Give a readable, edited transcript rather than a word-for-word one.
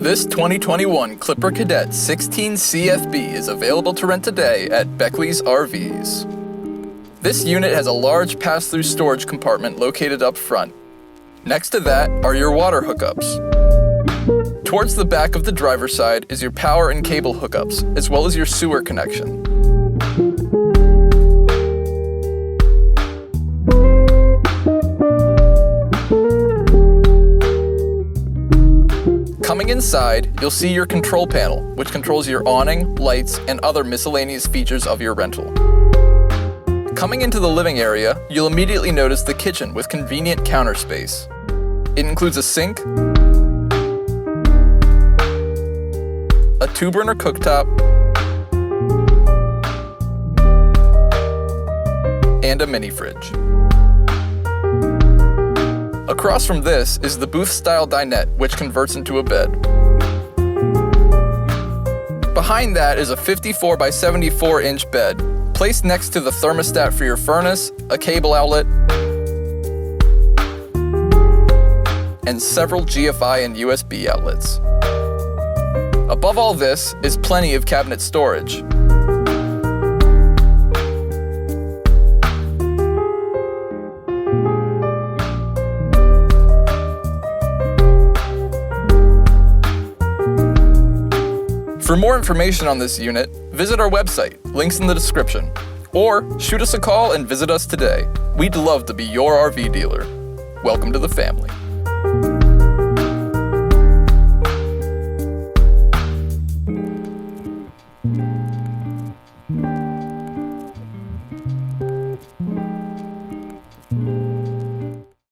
This 2021 Clipper Cadet 16CFB is available to rent today at Beckley's RVs. This unit has a large pass-through storage compartment located up front. Next to that are your water hookups. Towards the back of the driver's side is your power and cable hookups, as well as your sewer connection. Coming inside, you'll see your control panel, which controls your awning, lights, and other miscellaneous features of your rental. Coming into the living area, you'll immediately notice the kitchen with convenient counter space. It includes a sink, a 2-burner cooktop, and a mini fridge. Across from this is the booth-style dinette, which converts into a bed. Behind that is a 54 by 74 inch bed, placed next to the thermostat for your furnace, a cable outlet, and several GFI and USB outlets. Above all this is plenty of cabinet storage. For more information on this unit, visit our website, links in the description, or shoot us a call and visit us today. We'd love to be your RV dealer. Welcome to the family.